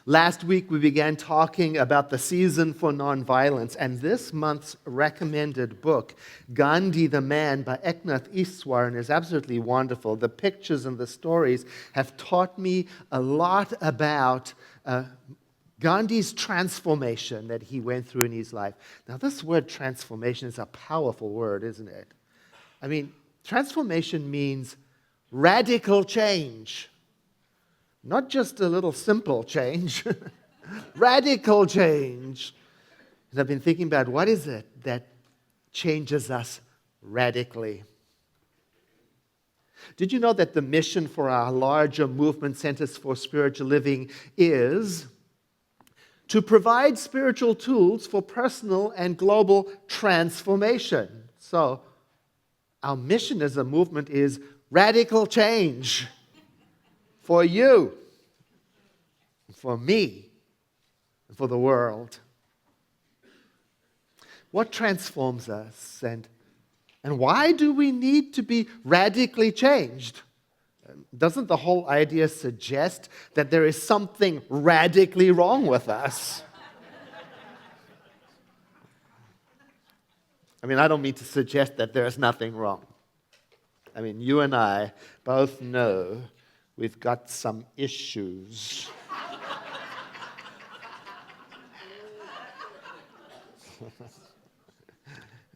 Last week, we began talking about the season for nonviolence, and this month's recommended book, Gandhi the Man by Eknath Easwaran, is absolutely wonderful. The pictures and the stories have taught me a lot about Gandhi's transformation that he went through in his life. Now, this word transformation is a powerful word, isn't it? I mean, transformation means radical change. Not just a little simple change, radical change. And I've been thinking about what is it that changes us radically? Did you know that the mission for our larger movement, Centers for Spiritual Living, is to provide spiritual tools for personal and global transformation? So, our mission as a movement is radical change. For you, for me, and for the world. What transforms us, and why do we need to be radically changed? Doesn't the whole idea suggest that there is something radically wrong with us? I mean, I don't mean to suggest that there is nothing wrong. I mean, you and I both know we've got some issues.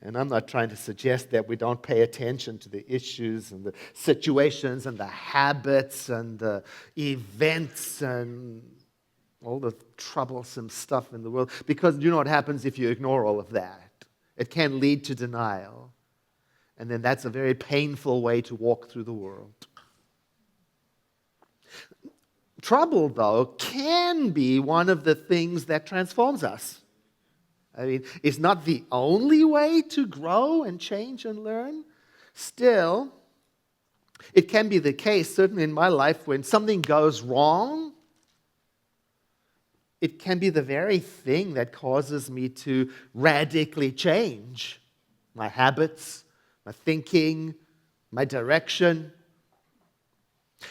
And I'm not trying to suggest that we don't pay attention to the issues and the situations and the habits and the events and all the troublesome stuff in the world. Because you know what happens if you ignore all of that? It can lead to denial. And then that's a very painful way to walk through the world. Trouble, though, can be one of the things that transforms us. I mean, it's not the only way to grow and change and learn. Still, it can be the case, certainly in my life, when something goes wrong, it can be the very thing that causes me to radically change my habits, my thinking, my direction.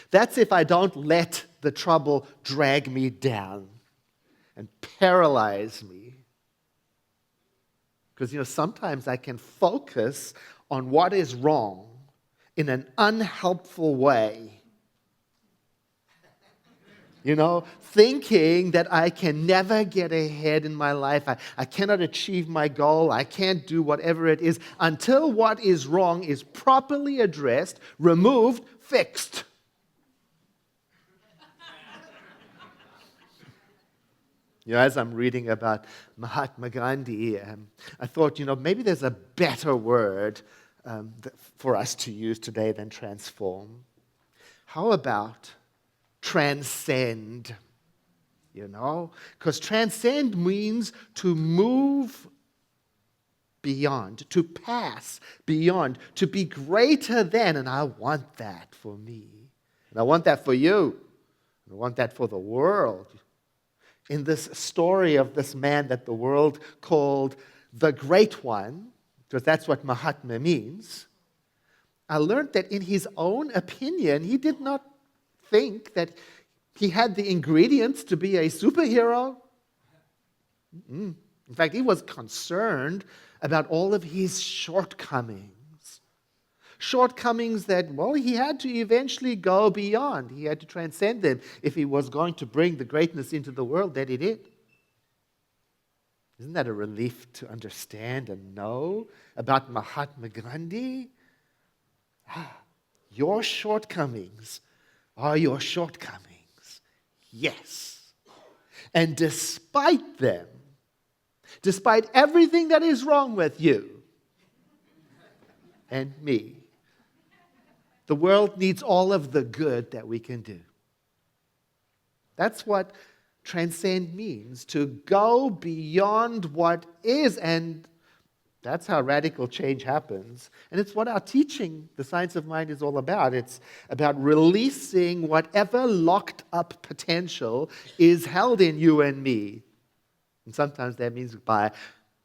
That's if I don't let the trouble drag me down and paralyze me. Because, sometimes I can focus on what is wrong in an unhelpful way. Thinking that I can never get ahead in my life. I cannot achieve my goal. I can't do whatever it is until what is wrong is properly addressed, removed, fixed. As I'm reading about Mahatma Gandhi, I thought, maybe there's a better word for us to use today than transform. How about transcend? Because transcend means to move beyond, to pass beyond, to be greater than, and I want that for me. And I want that for you. I want that for the world. In this story of this man that the world called the Great One, because that's what Mahatma means, I learned that in his own opinion, he did not think that he had the ingredients to be a superhero. In fact, he was concerned about all of his shortcomings. Shortcomings that, he had to eventually go beyond. He had to transcend them if he was going to bring the greatness into the world that he did. Isn't that a relief to understand and know about Mahatma Gandhi? Your shortcomings are your shortcomings. Yes. And despite them, despite everything that is wrong with you and me, the world needs all of the good that we can do. That's what transcend means, to go beyond what is, and that's how radical change happens. And it's what our teaching, the Science of Mind, is all about. It's about releasing whatever locked up potential is held in you and me. And sometimes that means by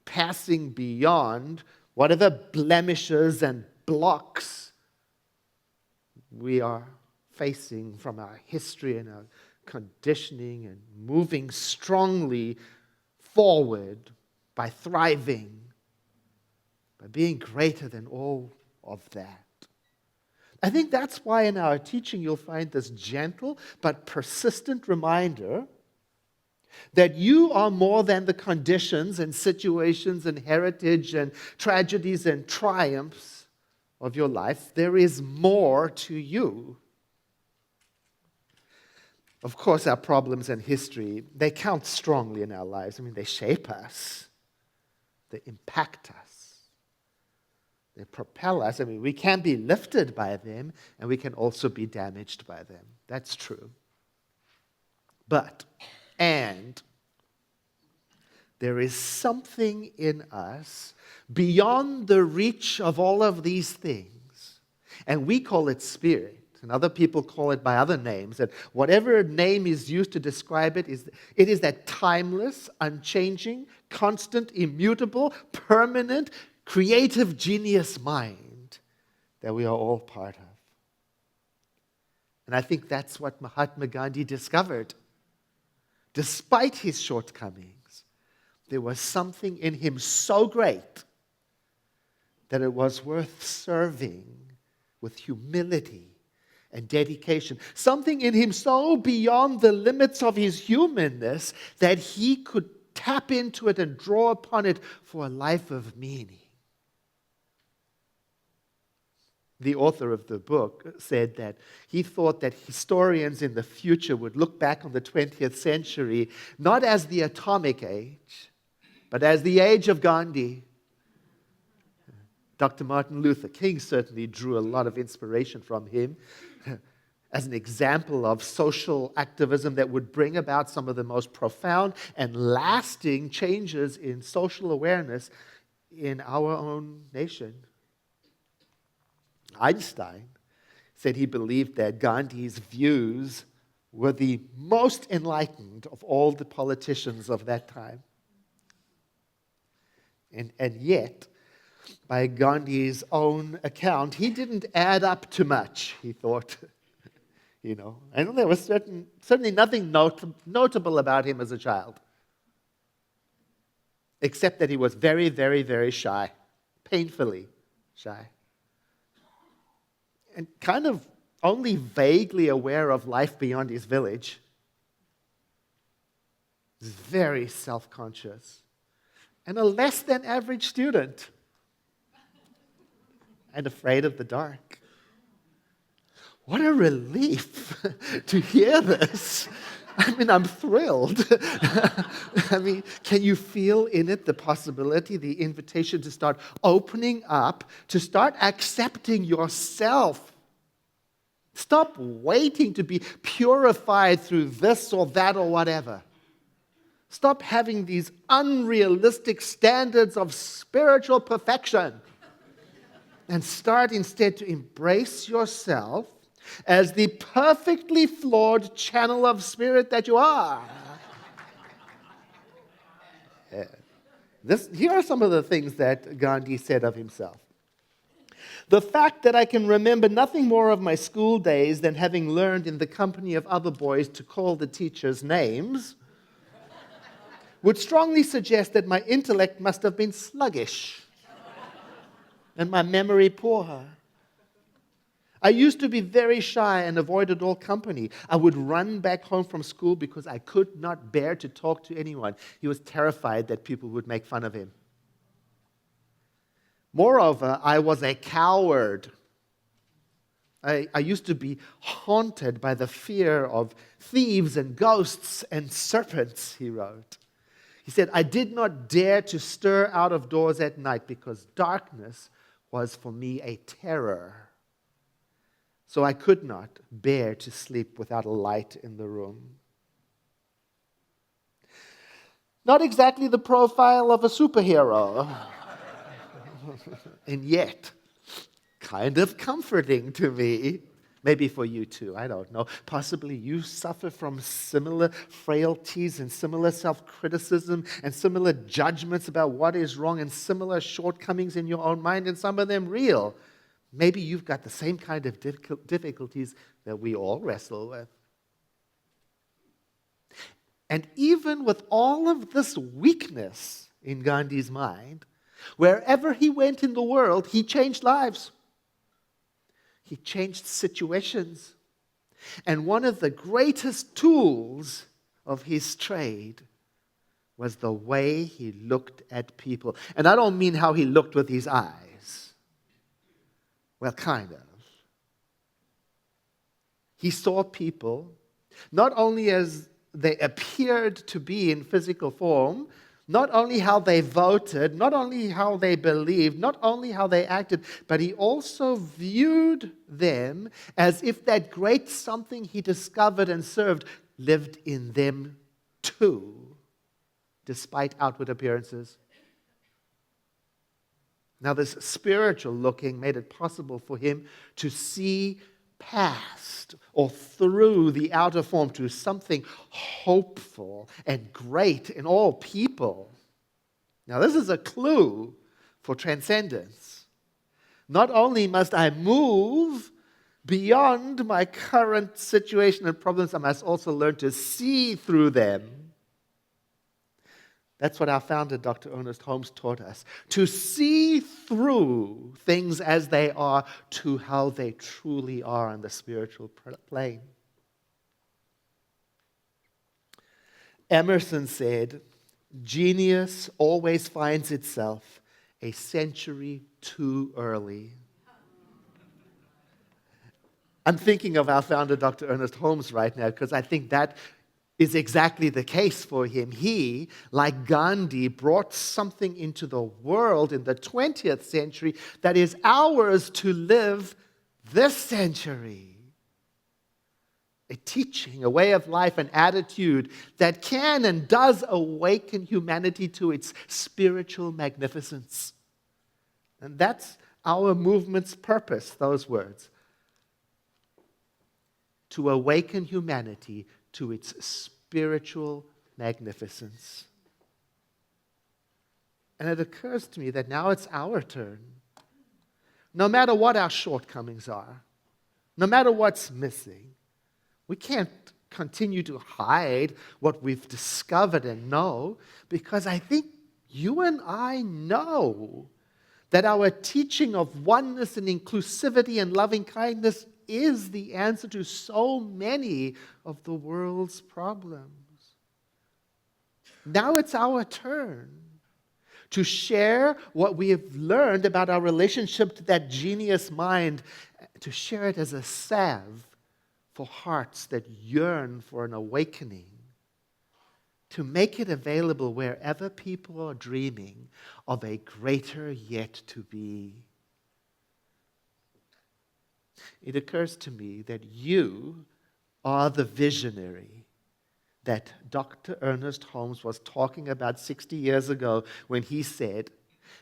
passing beyond whatever blemishes and blocks we are facing from our history and our conditioning and moving strongly forward by thriving, by being greater than all of that. I think that's why in our teaching you'll find this gentle but persistent reminder that you are more than the conditions and situations and heritage and tragedies and triumphs of your life. There is more to you. Of course, our problems and history, they count strongly in our lives. I mean, they shape us. They impact us. They propel us. I mean, we can be lifted by them, and we can also be damaged by them. That's true. And there is something in us beyond the reach of all of these things, and we call it spirit, and other people call it by other names, and whatever name is used to describe it is that timeless, unchanging, constant, immutable, permanent, creative genius mind that we are all part of. And I think that's what Mahatma Gandhi discovered. Despite his shortcomings, there was something in him so great that it was worth serving with humility and dedication. Something in him so beyond the limits of his humanness that he could tap into it and draw upon it for a life of meaning. The author of the book said that he thought that historians in the future would look back on the 20th century not as the atomic age, but as the age of Gandhi. Dr. Martin Luther King certainly drew a lot of inspiration from him as an example of social activism that would bring about some of the most profound and lasting changes in social awareness in our own nation. Einstein said he believed that Gandhi's views were the most enlightened of all the politicians of that time. And yet, by Gandhi's own account, he didn't add up to much, he thought. And there was certainly nothing notable about him as a child, except that he was very, very, very shy, painfully shy, and kind of only vaguely aware of life beyond his village. He's very self-conscious and a less than average student and afraid of the dark. What a relief to hear this. I mean, I'm thrilled. I mean, can you feel in it the possibility, the invitation to start opening up, to start accepting yourself? Stop waiting to be purified through this or that or whatever. Stop having these unrealistic standards of spiritual perfection and start instead to embrace yourself as the perfectly flawed channel of spirit that you are. Here are some of the things that Gandhi said of himself. The fact that I can remember nothing more of my school days than having learned in the company of other boys to call the teachers names would strongly suggest that my intellect must have been sluggish and my memory poor. I used to be very shy and avoided all company. I would run back home from school because I could not bear to talk to anyone. He was terrified that people would make fun of him. Moreover, I was a coward. I used to be haunted by the fear of thieves and ghosts and serpents, he wrote. He said, I did not dare to stir out of doors at night because darkness was for me a terror. So I could not bear to sleep without a light in the room. Not exactly the profile of a superhero. And yet, kind of comforting to me. Maybe for you too, I don't know. Possibly you suffer from similar frailties and similar self-criticism and similar judgments about what is wrong and similar shortcomings in your own mind, and some of them real. Maybe you've got the same kind of difficulties that we all wrestle with. And even with all of this weakness in Gandhi's mind, wherever he went in the world, he changed lives. He changed situations. And one of the greatest tools of his trade was the way he looked at people. And I don't mean how he looked with his eyes. Well, kind of. He saw people not only as they appeared to be in physical form, not only how they voted, not only how they believed, not only how they acted, but he also viewed them as if that great something he discovered and served lived in them too, despite outward appearances. Now, this spiritual looking made it possible for him to see past or through the outer form to something hopeful and great in all people. Now, this is a clue for transcendence. Not only must I move beyond my current situation and problems, I must also learn to see through them. That's what our founder, Dr. Ernest Holmes, taught us. To see through things as they are to how they truly are on the spiritual plane. Emerson said, "Genius always finds itself a century too early." I'm thinking of our founder, Dr. Ernest Holmes, right now, because I think that is exactly the case for him. He, like Gandhi, brought something into the world in the 20th century that is ours to live this century. A teaching, a way of life, an attitude that can and does awaken humanity to its spiritual magnificence. And that's our movement's purpose, those words. To awaken humanity to its spiritual magnificence. And it occurs to me that now it's our turn. No matter what our shortcomings are, no matter what's missing, we can't continue to hide what we've discovered and know, because I think you and I know that our teaching of oneness and inclusivity and loving kindness is the answer to so many of the world's problems. Now it's our turn to share what we have learned about our relationship to that genius mind, to share it as a salve for hearts that yearn for an awakening, to make it available wherever people are dreaming of a greater yet to be. It occurs to me that you are the visionary that Dr. Ernest Holmes was talking about 60 years ago when he said,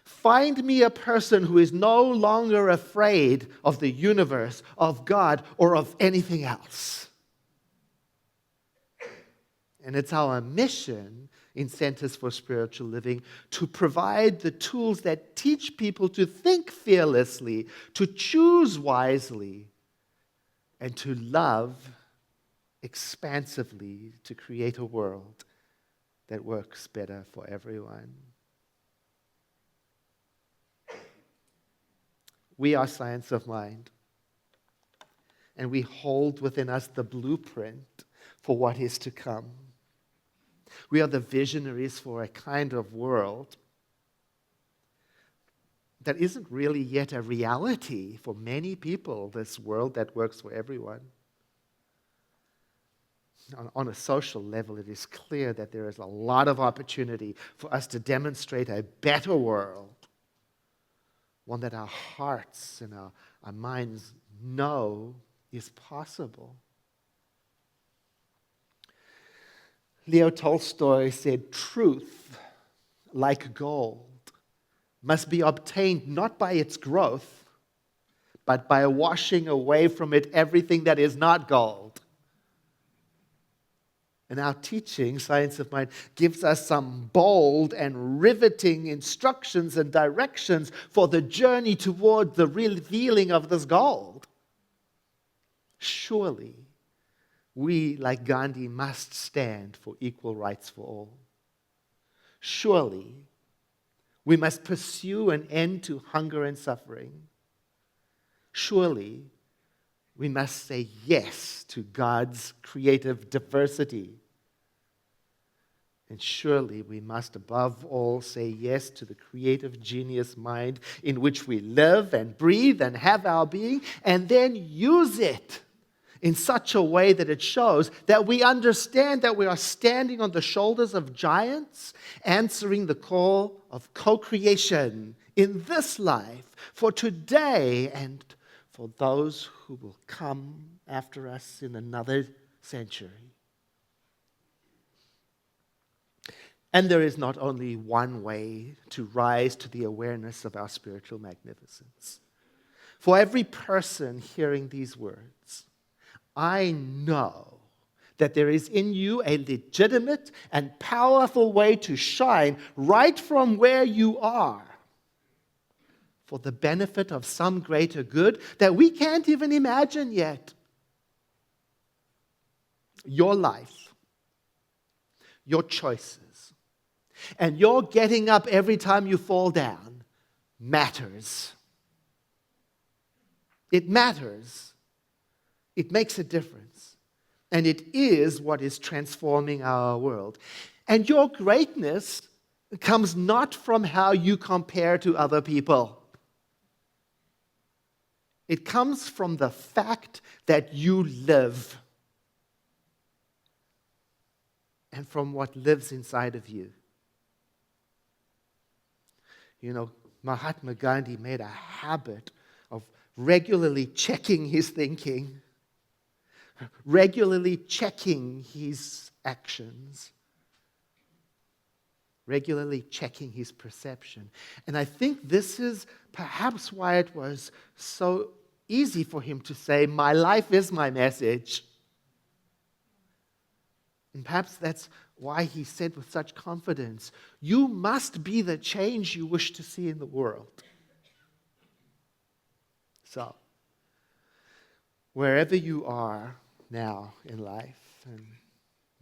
"Find me a person who is no longer afraid of the universe, of God, or of anything else." And it's our mission in Centers for Spiritual Living to provide the tools that teach people to think fearlessly, to choose wisely, and to love expansively to create a world that works better for everyone. We are Science of Mind, and we hold within us the blueprint for what is to come. We are the visionaries for a kind of world that isn't really yet a reality for many people, this world that works for everyone. On a social level, it is clear that there is a lot of opportunity for us to demonstrate a better world, one that our hearts and our minds know is possible. Leo Tolstoy said, "Truth, like gold, must be obtained not by its growth, but by washing away from it everything that is not gold." And our teaching, Science of Mind, gives us some bold and riveting instructions and directions for the journey toward the revealing of this gold. Surely, we, like Gandhi, must stand for equal rights for all. Surely, we must pursue an end to hunger and suffering. Surely, we must say yes to God's creative diversity. And surely we must above all say yes to the creative genius mind in which we live and breathe and have our being, and then use it in such a way that it shows that we understand that we are standing on the shoulders of giants, answering the call of co-creation in this life for today and for those who will come after us in another century. And there is not only one way to rise to the awareness of our spiritual magnificence. For every person hearing these words, I know that there is in you a legitimate and powerful way to shine right from where you are for the benefit of some greater good that we can't even imagine yet. Your life, your choices, and your getting up every time you fall down matters. It matters. It makes a difference. And it is what is transforming our world. And your greatness comes not from how you compare to other people. It comes from the fact that you live and from what lives inside of you. You know, Mahatma Gandhi made a habit of regularly checking his thinking, regularly checking his actions, regularly checking his perception. And I think this is perhaps why it was so easy for him to say, my life is my message. And perhaps that's why he said with such confidence, you must be the change you wish to see in the world. So, wherever you are now in life, and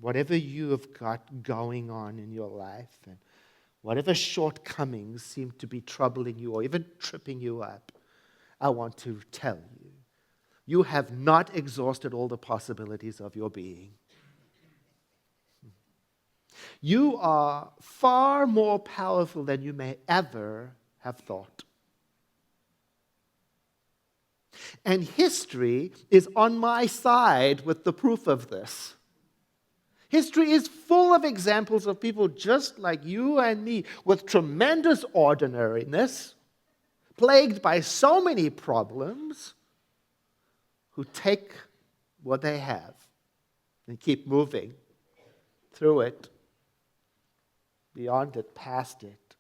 whatever you have got going on in your life, and whatever shortcomings seem to be troubling you or even tripping you up, I want to tell you, you have not exhausted all the possibilities of your being. You are far more powerful than you may ever have thought. And history is on my side with the proof of this. History is full of examples of people just like you and me with tremendous ordinariness, plagued by so many problems, who take what they have and keep moving through it, beyond it, past it,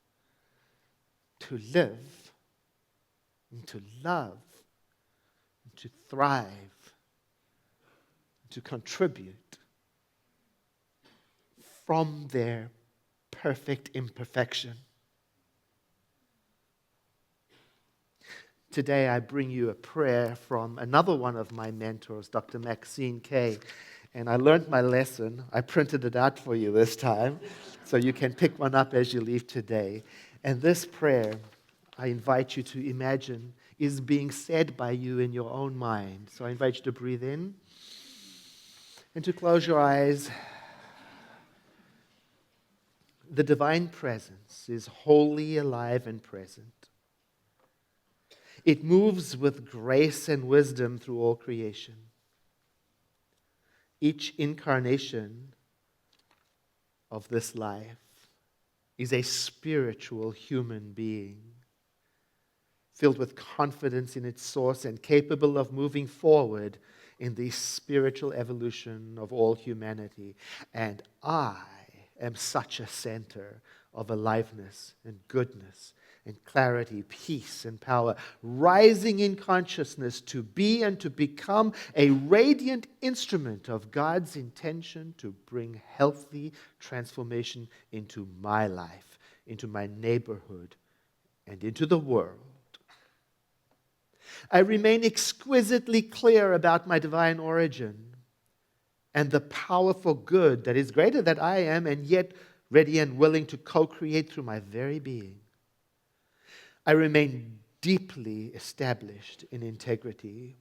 to live and to love and to thrive and to contribute from their perfect imperfection. Today I bring you a prayer from another one of my mentors, Dr. Maxine Kay. And I learned my lesson. I printed it out for you this time, so you can pick one up as you leave today. And this prayer, I invite you to imagine, is being said by you in your own mind. So I invite you to breathe in and to close your eyes. The divine presence is wholly alive and present. It moves with grace and wisdom through all creation. Each incarnation of this life is a spiritual human being, filled with confidence in its source and capable of moving forward in the spiritual evolution of all humanity. And I am such a center of aliveness and goodness and clarity, peace and power, rising in consciousness to be and to become a radiant instrument of God's intention to bring healthy transformation into my life, into my neighborhood, and into the world. I remain exquisitely clear about my divine origin and the powerful good that is greater than I am, and yet ready and willing to co-create through my very being. I remain deeply established in integrity.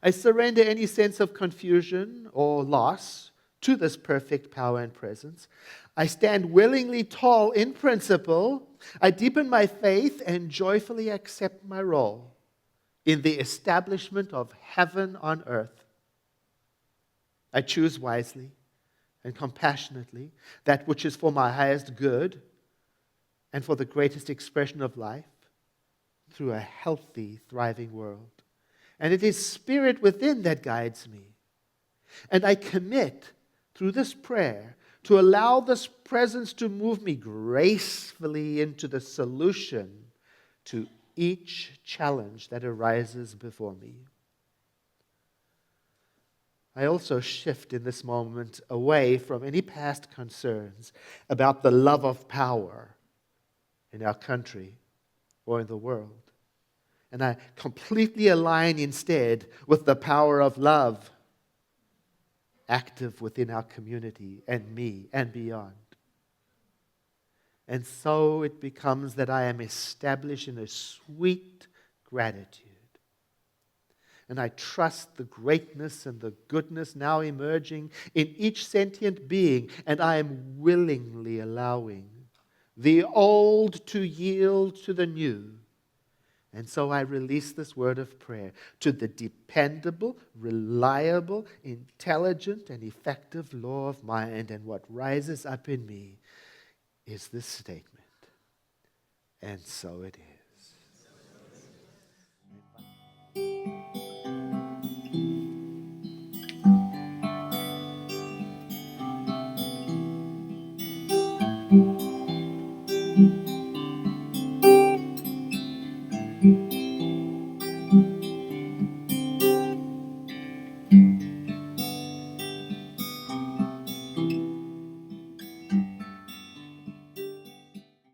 I surrender any sense of confusion or loss to this perfect power and presence. I stand willingly tall in principle. I deepen my faith and joyfully accept my role in the establishment of heaven on earth. I choose wisely and compassionately that which is for my highest good and for the greatest expression of life through a healthy, thriving world. And it is Spirit within that guides me. And I commit through this prayer to allow this presence to move me gracefully into the solution to each challenge that arises before me. I also shift in this moment away from any past concerns about the love of power in our country or in the world. And I completely align instead with the power of love, active within our community and me and beyond. And so it becomes that I am established in a sweet gratitude. And I trust the greatness and the goodness now emerging in each sentient being, and I am willingly allowing the old to yield to the new. And so I release this word of prayer to the dependable, reliable, intelligent, and effective law of mind. And what rises up in me is this statement. And so it is.